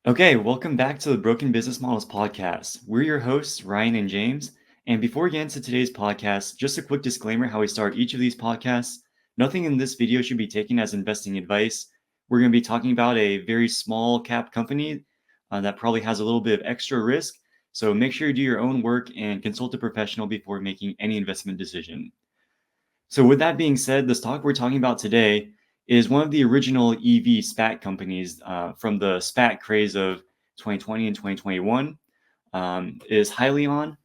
Okay, welcome back to the Broken Business Models podcast. We're your hosts, Ryan and James. And before we get into today's podcast, just a quick disclaimer how we start each of these podcasts. Nothing in this video should be taken as investing advice. We're going to be talking about a very small cap company that probably has a little bit of extra risk. So make sure you do your own work and consult a professional before making any investment decision. So with that being said, the stock we're talking about today is one of the original EV SPAC companies from the SPAC craze of 2020 and 2021. Is Hyliion,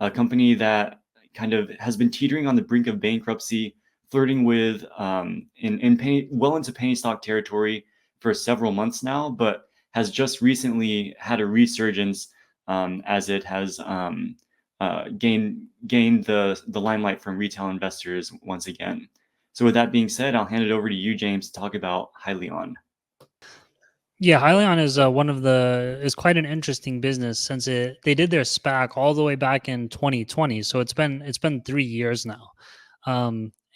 a company that kind of has been teetering on the brink of bankruptcy, flirting with well into penny stock territory for several months now, but has just recently had a resurgence as it has gained the limelight from retail investors once again. So with that being said, I'll hand it over to you, James, to talk about Hyliion. Yeah, Hyliion is quite an interesting business since they did their SPAC all the way back in 2020. So it's been 3 years now,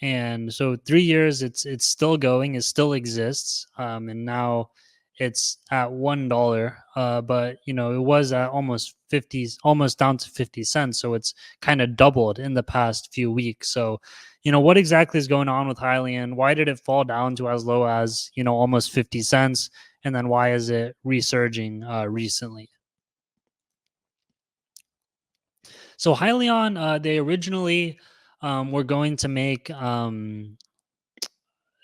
and so 3 years it's still going, it still exists, and now it's at $1. But it was at almost 50, almost down to 50 cents. So it's kind of doubled in the past few weeks. So what exactly is going on with Hyliion? Why did it fall down to as low as almost 50 cents? And then why is it resurging recently? So Hyliion, they originally were going to make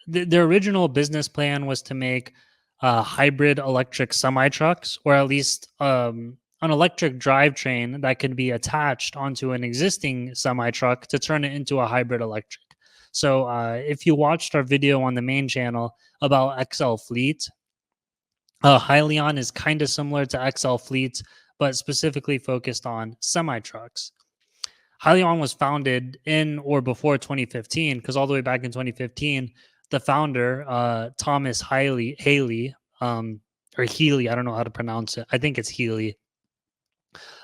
their original business plan was to make hybrid electric semi trucks, or at least an electric drivetrain that could be attached onto an existing semi truck to turn it into a hybrid electric. So if you watched our video on the main channel about XL Fleet, Hyliion is kind of similar to XL Fleet, but specifically focused on semi trucks. Hyliion was founded in or before 2015, because all the way back in 2015, the founder, Thomas Haley, or Healy, I don't know how to pronounce it. I think it's Healy,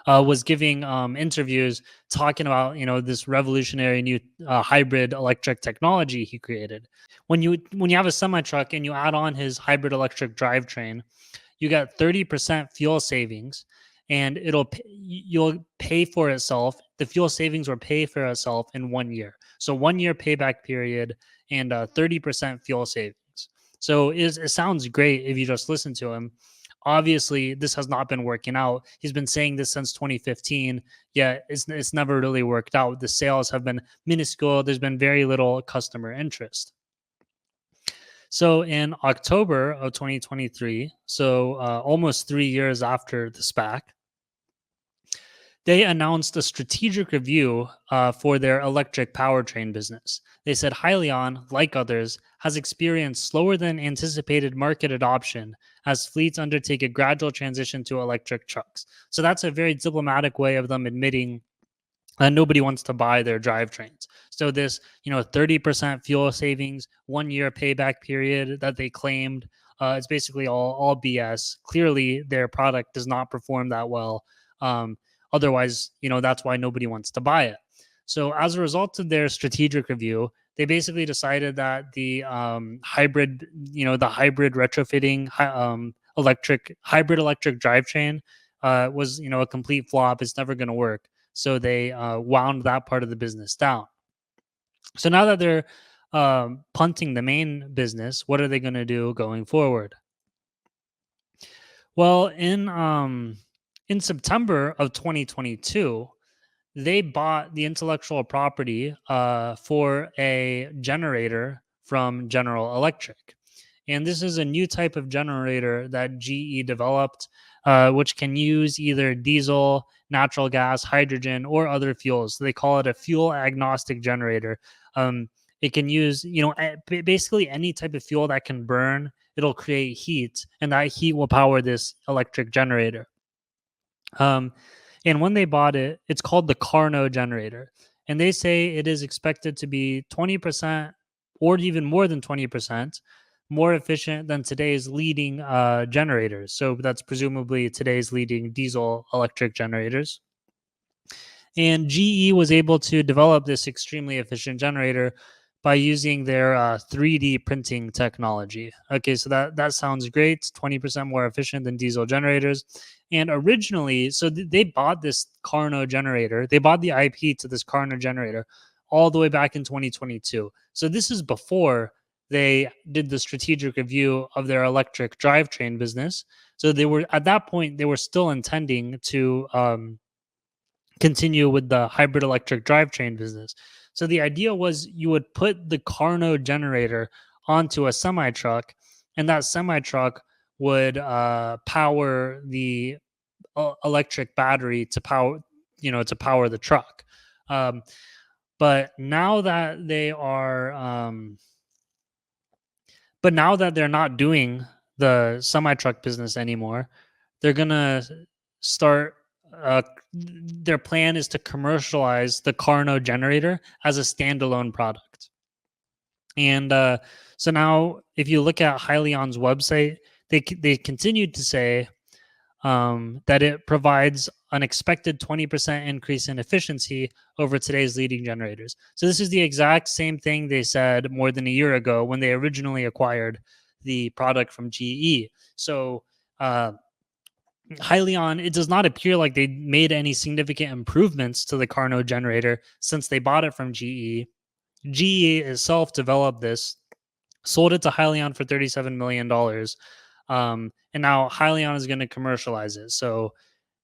was giving interviews talking about this revolutionary new hybrid electric technology he created. When you have a semi truck and you add on his hybrid electric drivetrain, you get 30% fuel savings, and you'll pay for itself. The fuel savings will pay for itself in 1 year. So 1 year payback period and 30% fuel savings. So it sounds great if you just listen to him. Obviously, this has not been working out. He's been saying this since 2015, yet it's never really worked out. The sales have been minuscule. There's been very little customer interest. So in October of 2023, so almost 3 years after the SPAC, they announced a strategic review for their electric powertrain business. They said Hyliion, like others, has experienced slower than anticipated market adoption as fleets undertake a gradual transition to electric trucks. So that's a very diplomatic way of them admitting nobody wants to buy their drivetrains. So this, 30% fuel savings, 1 year payback period that they claimed, it's basically all BS. Clearly, their product does not perform that well. Otherwise, that's why nobody wants to buy it. So as a result of their strategic review, they basically decided that the hybrid retrofitting hybrid electric drivetrain was a complete flop. It's never going to work. So they wound that part of the business down. So now that they're punting the main business, what are they going to do going forward? Well, in September of 2022, they bought the intellectual property for a generator from General Electric. And this is a new type of generator that GE developed, which can use either diesel, natural gas, hydrogen, or other fuels. So they call it a fuel agnostic generator. It can use, basically any type of fuel that can burn. It'll create heat, and that heat will power this electric generator. And when they bought it, it's called the Carno Generator. And they say it is expected to be 20% or even more than 20% more efficient than today's leading generators. So that's presumably today's leading diesel electric generators. And GE was able to develop this extremely efficient generator by using their 3D printing technology. Okay, so that sounds great. 20% more efficient than diesel generators. And originally, so they bought this Carno generator. They bought the IP to this Carno generator all the way back in 2022. So this is before they did the strategic review of their electric drivetrain business. So they were at that point they were still intending to continue with the hybrid electric drivetrain business. So the idea was you would put the Carno generator onto a semi truck, and that semi truck would power the electric battery to power the truck. But now that they are but now that they're not doing the semi truck business anymore, they're gonna start. Their plan is to commercialize the Carno generator as a standalone product. And so now, if you look at Hyliion's website, they continued to say that it provides an expected 20% increase in efficiency over today's leading generators. So this is the exact same thing they said more than a year ago when they originally acquired the product from GE. So Hyliion, it does not appear like they made any significant improvements to the Carno generator since they bought it from GE. GE itself developed this, sold it to Hyliion for $37 million. And now Hyliion is going to commercialize it. So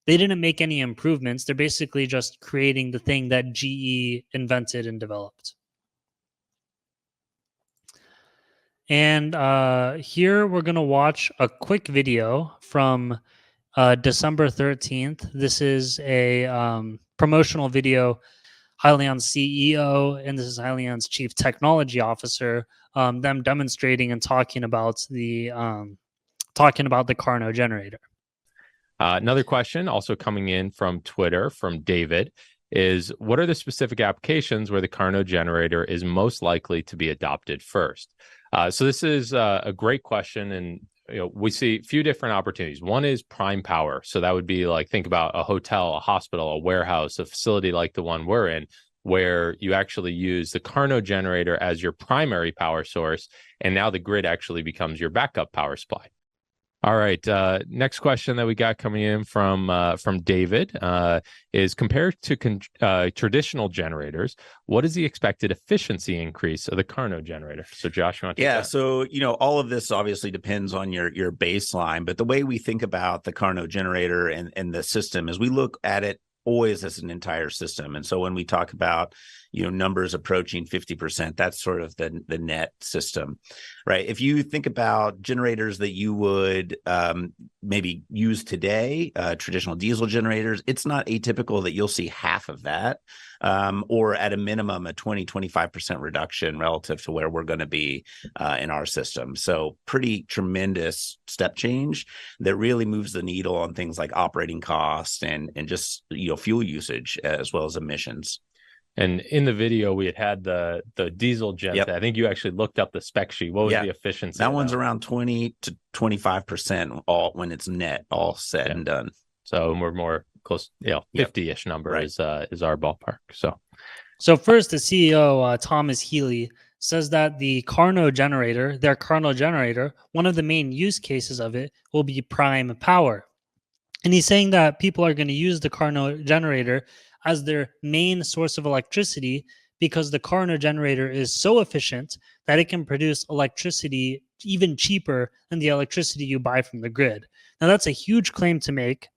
they didn't make any improvements. They're basically just creating the thing that GE invented and developed. And here we're going to watch a quick video from December 13th. This is a promotional video. Hyliion's CEO, and this is Hyliion's Chief Technology Officer, them demonstrating and talking about the Carno generator. Another question also coming in from Twitter from David is, what are the specific applications where the Carno generator is most likely to be adopted first? So this is a great question, and we see a few different opportunities. One is prime power. So that would be like, think about a hotel, a hospital, a warehouse, a facility like the one we're in, where you actually use the Carno generator as your primary power source, and now the grid actually becomes your backup power supply. All right. Next question that we got coming in from David is, compared to traditional generators, what is the expected efficiency increase of the Carno generator? So Josh, you want to take that? So all of this obviously depends on your baseline, but the way we think about the Carno generator and the system is we look at it always as an entire system. And so when we talk about numbers approaching 50%, that's sort of the net system, right? If you think about generators that you would maybe use today, traditional diesel generators, it's not atypical that you'll see half of that, or at a minimum a 20-25% reduction relative to where we're going to be in our system. So pretty tremendous step change that really moves the needle on things like operating costs and just fuel usage as well as emissions. And in the video, we had the diesel gen. Yep. I think you actually looked up the spec sheet. What was the efficiency? That one's around 20 to 25% all when it's net, all said and done. So we're more close, 50-ish number is our ballpark. So first, the CEO, Thomas Healy, says that the Carno generator, their Carno generator, one of the main use cases of it will be prime power. And he's saying that people are going to use the Carno generator as their main source of electricity because the Carno generator is so efficient that it can produce electricity even cheaper than the electricity you buy from the grid. Now, that's a huge claim to make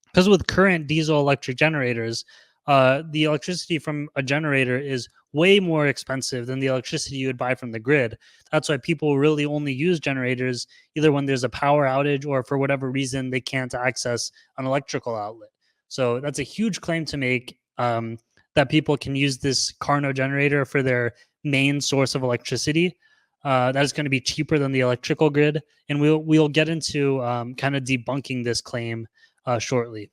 because with current diesel electric generators, the electricity from a generator is way more expensive than the electricity you would buy from the grid. That's why people really only use generators either when there's a power outage or for whatever reason they can't access an electrical outlet. So that's a huge claim to make, that people can use this Carno generator for their main source of electricity. That is going to be cheaper than the electrical grid, and we'll get into kind of debunking this claim shortly.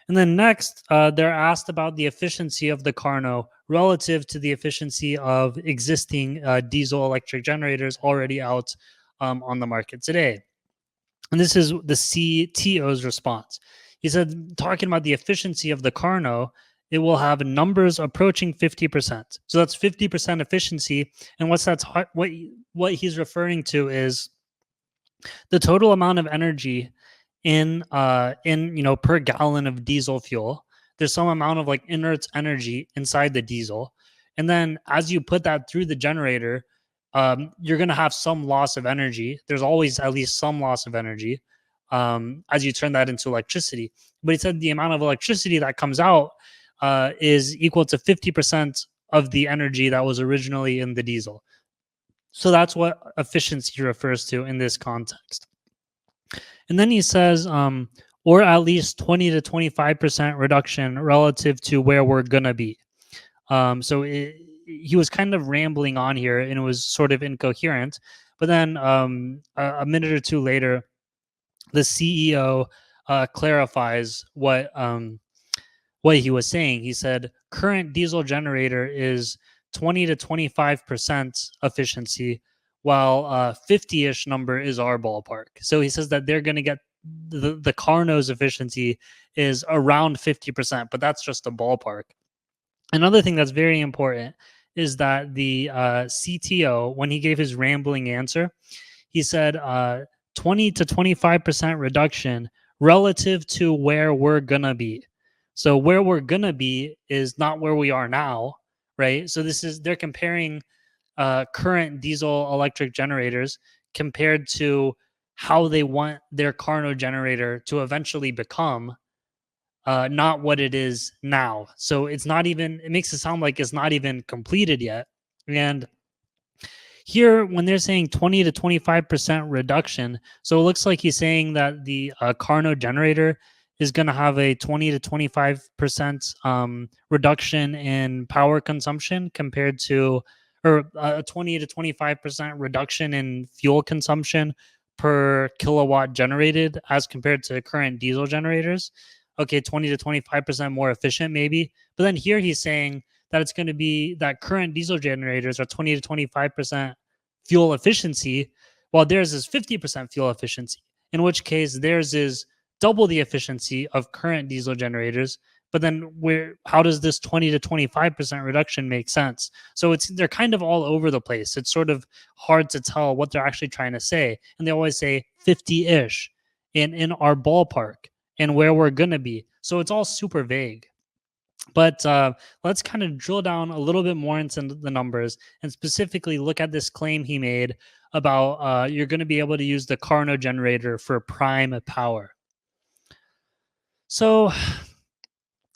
And then next, they're asked about the efficiency of the Carno relative to the efficiency of existing diesel electric generators already out on the market today. And this is the CTO's response. He said, talking about the efficiency of the Carno, it will have numbers approaching 50%. So that's 50% efficiency. And what he's referring to is the total amount of energy in per gallon of diesel fuel. There's some amount of like inert energy inside the diesel, and then as you put that through the generator, you're going to have some loss of energy. There's always at least some loss of energy as you turn that into electricity. But he said the amount of electricity that comes out is equal to 50% of the energy that was originally in the diesel. So that's what efficiency refers to in this context. And then he says, or at least 20 to 25% reduction relative to where we're going to be. He was kind of rambling on here and it was sort of incoherent. But then a minute or two later, the CEO clarifies what he was saying. He said, current diesel generator is 20 to 25% efficiency, while 50-ish number is our ballpark. So he says that they're going to get the Carno's efficiency is around 50%, but that's just a ballpark. Another thing that's very important is that the CTO, when he gave his rambling answer, he said 20 to 25% reduction relative to where we're going to be. So where we're going to be is not where we are now, right? So they're comparing current diesel electric generators compared to how they want their Carno generator to eventually become, not what it is now. So it makes it sound like it's not even completed yet. And here, when they're saying 20 to 25% reduction, so it looks like he's saying that the Carno generator is going to have a 20 to 25% reduction in power consumption compared to, or a 20 to 25% reduction in fuel consumption per kilowatt generated as compared to current diesel generators. Okay, 20 to 25% more efficient maybe. But then here he's saying that it's going to be that current diesel generators are 20 to 25% fuel efficiency, while theirs is 50% fuel efficiency, in which case theirs is double the efficiency of current diesel generators. But then how does this 20 to 25% reduction make sense? So they're kind of all over the place. It's sort of hard to tell what they're actually trying to say. And they always say 50-ish in our ballpark and where we're going to be. So it's all super vague. But let's kind of drill down a little bit more into the numbers and specifically look at this claim he made about you're going to be able to use the Carno generator for prime power. So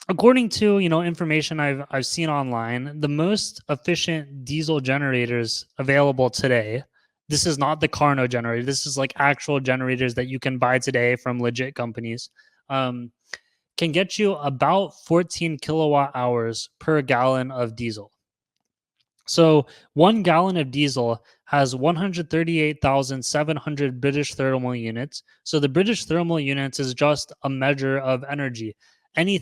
according to information I've seen online, the most efficient diesel generators available today, this is not the Carno generator, this is like actual generators that you can buy today from legit companies, can get you about 14 kilowatt hours per gallon of diesel. So 1 gallon of diesel has 138,700 British thermal units. So the British thermal units is just a measure of energy. Any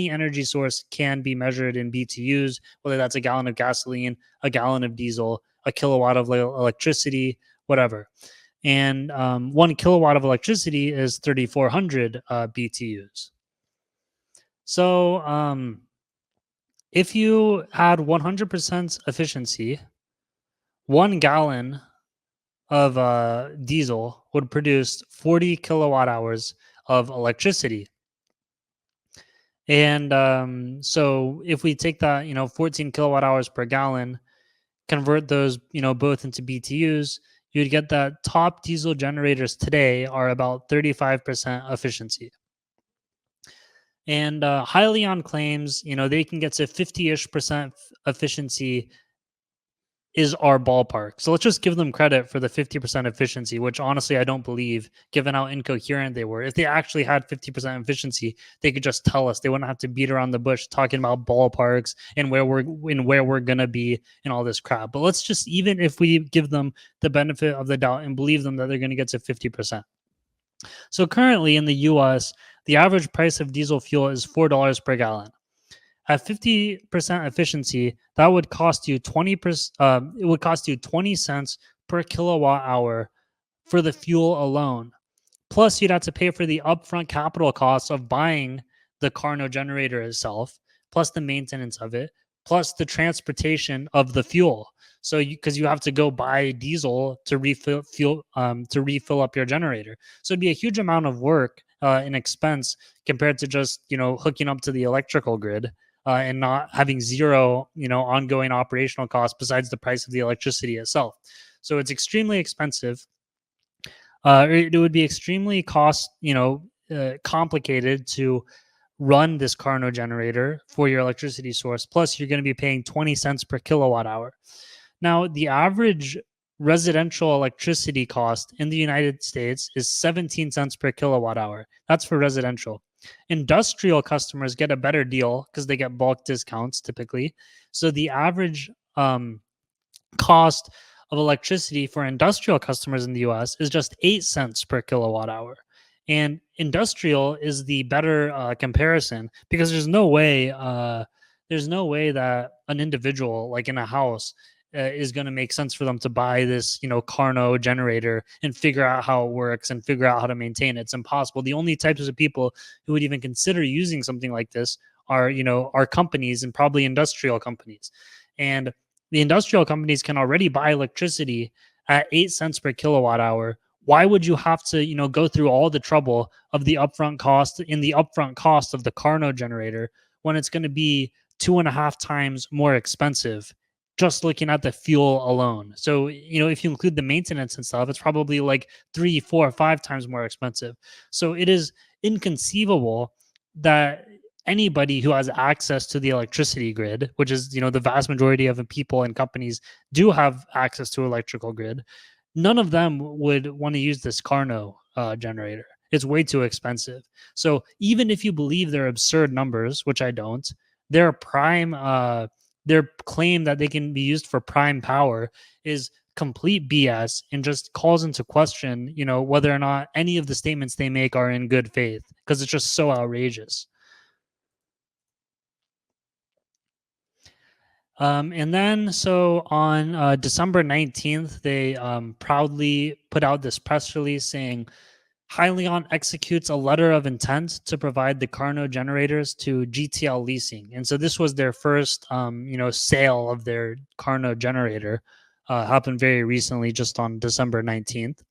energy source can be measured in BTUs, whether that's a gallon of gasoline, a gallon of diesel, a kilowatt of electricity, whatever. And 1 kilowatt of electricity is 3,400 BTUs. So if you had 100% efficiency, 1 gallon of diesel would produce 40 kilowatt hours of electricity. And so if we take that, 14 kilowatt hours per gallon, convert those, both into BTUs, you'd get that top diesel generators today are about 35% efficiency. And Hyliion claims, they can get to 50-ish% efficiency is our ballpark. So let's just give them credit for the 50% efficiency, which honestly I don't believe, given how incoherent they were. If they actually had 50% efficiency, they could just tell us. They wouldn't have to beat around the bush talking about ballparks and where we're gonna be and all this crap. But let's just, even if we give them the benefit of the doubt and believe them that they're gonna get to 50%. So currently in the US, the average price of diesel fuel is $4 per gallon. At 50% efficiency, that would cost you 20 cents per kilowatt hour for the fuel alone. Plus, you'd have to pay for the upfront capital costs of buying the Carno generator itself, plus the maintenance of it, plus the transportation of the fuel. So because you have to go buy diesel to refill up your generator. So it'd be a huge amount of work and expense compared to just hooking up to the electrical grid and not having zero ongoing operational costs besides the price of the electricity itself. So it's extremely expensive. It would be extremely complicated to run this Carno generator for your electricity source. Plus, you're going to be paying 20 cents per kilowatt hour. Now, the average residential electricity cost in the United States is 17 cents per kilowatt hour. That's for residential. Industrial customers get a better deal because they get bulk discounts typically. So the average cost of electricity for industrial customers in the US is just 8 cents per kilowatt hour. And industrial is the better comparison because there's no way that an individual like in a house is going to make sense for them to buy this, Carno generator and figure out how it works and figure out how to maintain it. It's impossible. The only types of people who would even consider using something like this are companies and probably industrial companies. And the industrial companies can already buy electricity at 8 cents per kilowatt hour. Why would you have to, go through all the trouble of the upfront cost of the Carno generator when it's going to be 2.5 times more expensive just looking at the fuel alone? So, if you include the maintenance and stuff, it's probably like 3, 4, 5 times more expensive. So it is inconceivable that anybody who has access to the electricity grid, which is, the vast majority of people and companies do have access to electrical grid, none of them would want to use this Carno generator. It's way too expensive. So even if you believe they're absurd numbers, which I don't, their claim that they can be used for prime power is complete BS and just calls into question, whether or not any of the statements they make are in good faith, because it's just so outrageous. And then, so on December 19th, they proudly put out this press release saying, Hyliion executes a letter of intent to provide the Carno generators to GTL Leasing. And so this was their first, sale of their Carno generator. Happened very recently, just on December 19th.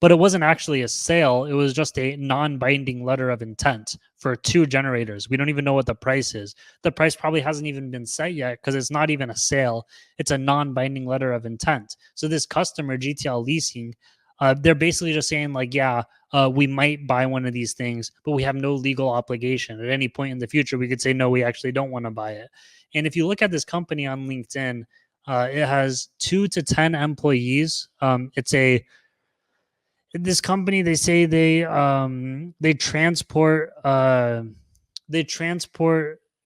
But it wasn't actually a sale. It was just a non-binding letter of intent for 2 generators. We don't even know what the price is. The price probably hasn't even been set yet because it's not even a sale. It's a non-binding letter of intent. So this customer, GTL Leasing, they're basically just saying like, we might buy one of these things, but we have no legal obligation. At any point in the future, we could say, no, we actually don't want to buy it. And if you look at this company on LinkedIn, it has 2 to 10 employees. This company, they say they transport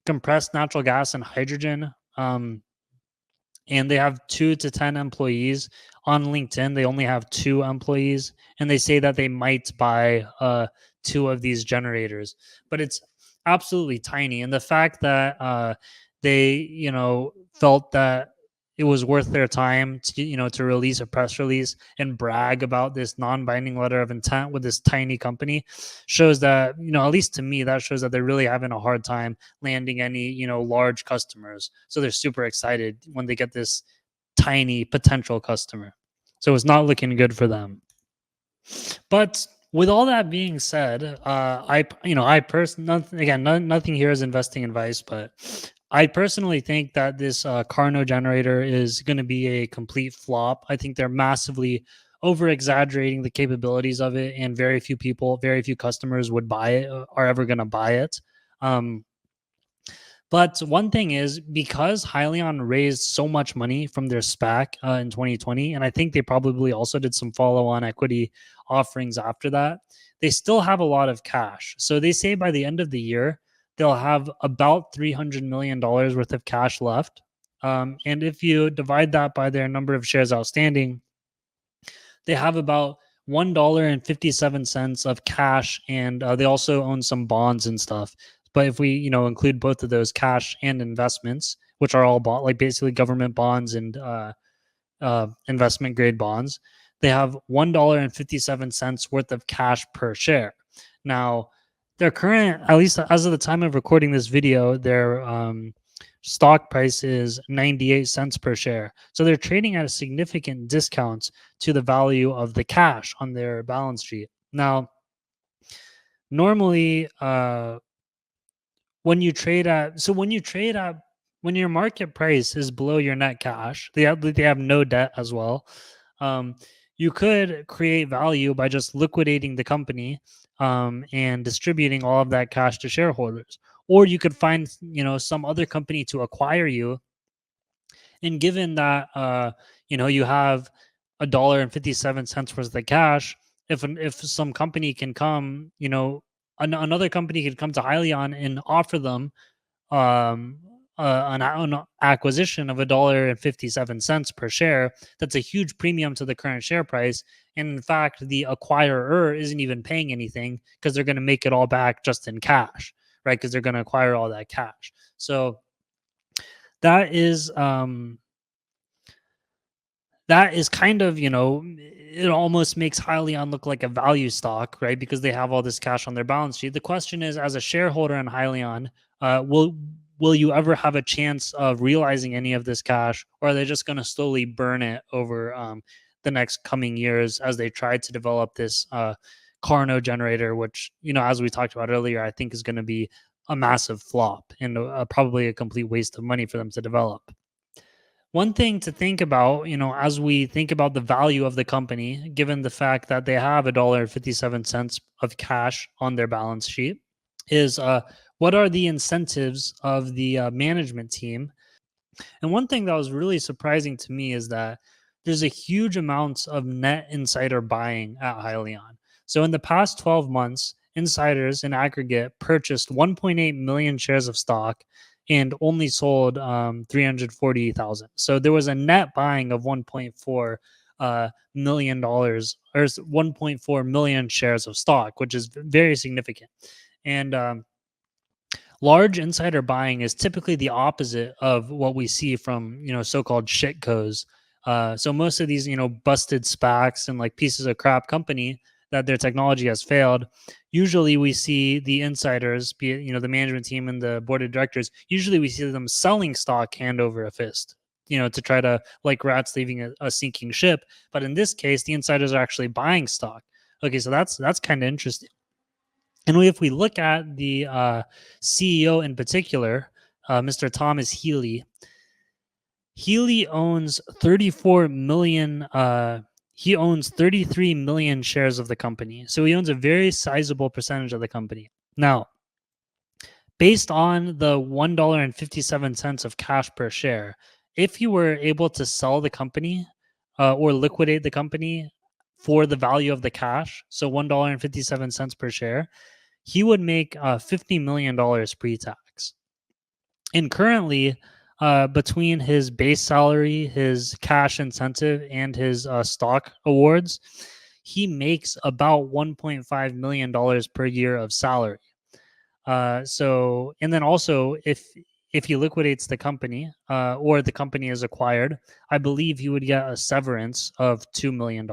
compressed natural gas and hydrogen, and they have 2 to 10 employees. On LinkedIn, they only have 2 employees, and they say that they might buy 2 of these generators, but it's absolutely tiny. And the fact that they felt that it was worth their time to release a press release and brag about this non-binding letter of intent with this tiny company shows that, at least to me, that shows that they're really having a hard time landing any, large customers. So they're super excited when they get this tiny potential customer. So it's not looking good for them. But with all that being said, nothing here is investing advice, but I personally think that this Carno generator is going to be a complete flop. I think they're massively over-exaggerating the capabilities of it, and very few customers would buy it, are ever going to buy it. But one thing is, because Hyliion raised so much money from their SPAC in 2020, and I think they probably also did some follow-on equity offerings after that, they still have a lot of cash. So they say by the end of the year, they'll have about $300 million worth of cash left. And if you divide that by their number of shares outstanding, they have about $1.57 of cash, and they also own some bonds and stuff. But if we, include both of those, cash and investments, which are all like basically government bonds and investment grade bonds, they have $1.57 worth of cash per share. Now, their current, at least as of the time of recording this video, their stock price is 98 cents per share. So they're trading at a significant discount to the value of the cash on their balance sheet. Now, normally, when your market price is below your net cash, they have no debt as well. You could create value by just liquidating the company and distributing all of that cash to shareholders, or you could find some other company to acquire you. And given that you have $1.57 worth of cash, if some company can come, another company could come to Hyliion and offer them um, an acquisition of $1.57 per share. That's a huge premium to the current share price. And in fact, the acquirer isn't even paying anything because they're going to make it all back just in cash, right? Because they're going to acquire all that cash. So that is kind of, it almost makes Hyliion look like a value stock, right? Because they have all this cash on their balance sheet. The question is, as a shareholder in Hyliion, will you ever have a chance of realizing any of this cash, or are they just going to slowly burn it over the next coming years as they try to develop this Carno generator, which, as we talked about earlier, I think is going to be a massive flop and probably a complete waste of money for them to develop. One thing to think about, as we think about the value of the company, given the fact that they have $1.57 of cash on their balance sheet, is what are the incentives of the management team? And one thing that was really surprising to me is that there's a huge amount of net insider buying at Hyliion. So in the past 12 months, insiders in aggregate purchased 1.8 million shares of stock and only sold 340,000. So there was a net buying of $1.4 million or 1.4 million shares of stock, which is very significant. And large insider buying is typically the opposite of what we see from so-called shitcos. So most of these busted SPACs and like pieces of crap company that their technology has failed, usually we see the insiders, be it the management team and the board of directors, usually we see them selling stock hand over a fist, to try to, like rats leaving a sinking ship. But in this case, the insiders are actually buying stock. Okay, so that's kind of interesting. And if we look at the CEO in particular, Mr. Thomas Hyliion, Hyliion owns 34 million. He owns 33 million shares of the company. So he owns a very sizable percentage of the company. Now, based on the $1.57 of cash per share, if you were able to sell the company or liquidate the company for the value of the cash, so $1.57 per share, he would make $50 million pre-tax. And currently, between his base salary, his cash incentive, and his stock awards, he makes about $1.5 million per year of salary. So, and then also, if he liquidates the company or the company is acquired, I believe he would get a severance of $2 million.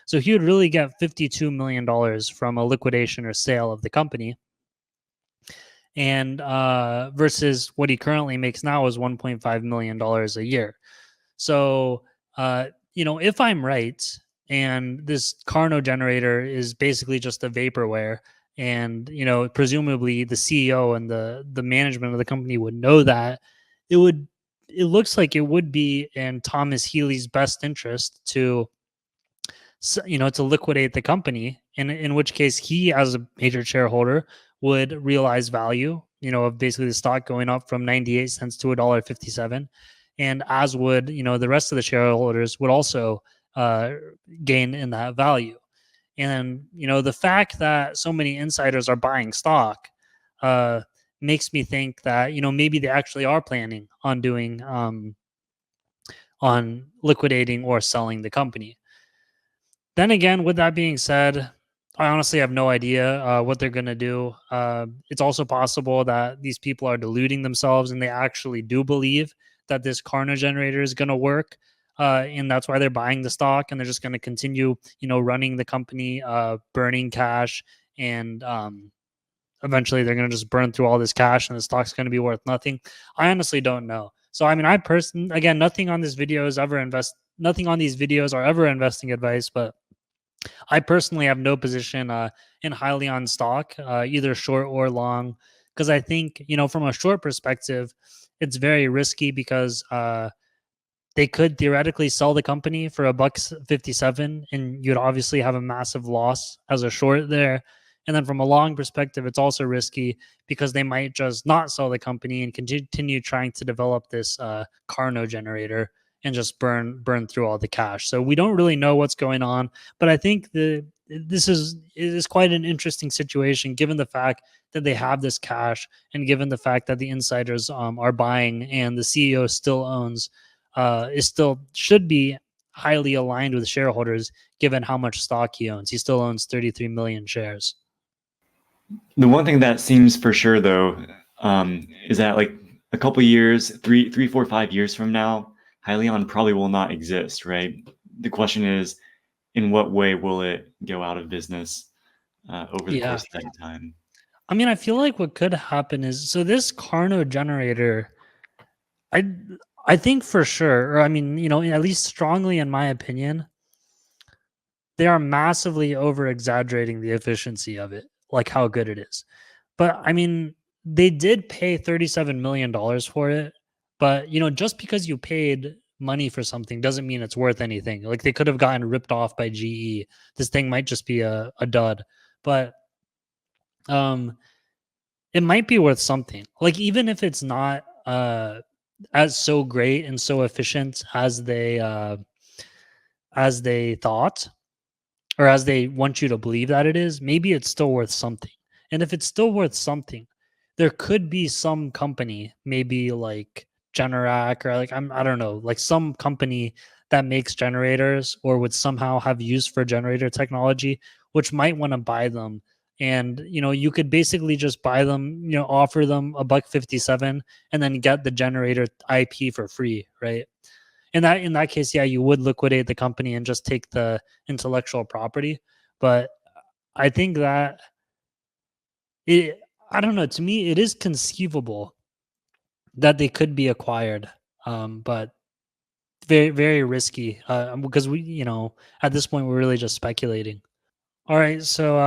So he would really get $52 million from a liquidation or sale of the company. And versus what he currently makes now is $1.5 million a year. So, if I'm right, and this Carno generator is basically just a vaporware, and presumably the CEO and the management of the company would know that, it looks like it would be in Thomas Hyliion's best interest to liquidate the company, in which case he, as a major shareholder, would realize value, of basically the stock going up from 98 cents to $1.57. And as would, the rest of the shareholders would also gain in that value. And, the fact that so many insiders are buying stock makes me think that, maybe they actually are planning on doing, on liquidating or selling the company. Then again, with that being said, I honestly have no idea what they're going to do. It's also possible that these people are deluding themselves and they actually do believe that this Carno generator is going to work. And that's why they're buying the stock, and they're just going to continue, running the company, burning cash, and eventually they're going to just burn through all this cash and the stock's going to be worth nothing? I honestly don't know. So I mean, again, nothing on these videos are ever investing advice, but I personally have no position in Hyliion stock, either short or long, because I think, from a short perspective, it's very risky because they could theoretically sell the company for $1.57, and you'd obviously have a massive loss as a short there. And then from a long perspective, it's also risky because they might just not sell the company and continue trying to develop this Carno generator and just burn through all the cash. So we don't really know what's going on, but I think this is quite an interesting situation given the fact that they have this cash and given the fact that the insiders are buying and the CEO still owns should be highly aligned with shareholders given how much stock he owns. He still owns 33 million shares. The one thing that seems for sure, though, is that like a couple years, 4, 5 years from now, Hyliion probably will not exist, right? The question is, in what way will it go out of business over the course of that time? I mean, I feel like what could happen is, so this Carno generator, I think for sure, or I mean, at least strongly in my opinion, they are massively over exaggerating the efficiency of it, like how good it is. But I mean, they did pay $37 million for it. But, just because you paid money for something doesn't mean it's worth anything. Like they could have gotten ripped off by GE. This thing might just be a dud. But it might be worth something. Like even if it's not as so great and so efficient as they thought, or as they want you to believe that it is, maybe it's still worth something. And if it's still worth something, there could be some company, maybe like Generac, or like I don't know, like some company that makes generators or would somehow have use for generator technology, which might want to buy them. And you could basically just buy them, offer them $1.57 and then get the generator IP for free, right? In that case, yeah, you would liquidate the company and just take the intellectual property. But I think that I don't know. To me, it is conceivable that they could be acquired, but very, very risky because we, at this point, we're really just speculating. All right, so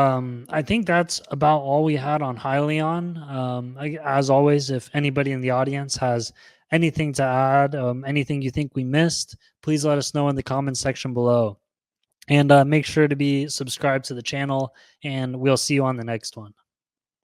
I think that's about all we had on Hyliion. As always, if anybody in the audience has anything to add, anything you think we missed, please let us know in the comments section below. And make sure to be subscribed to the channel, and we'll see you on the next one.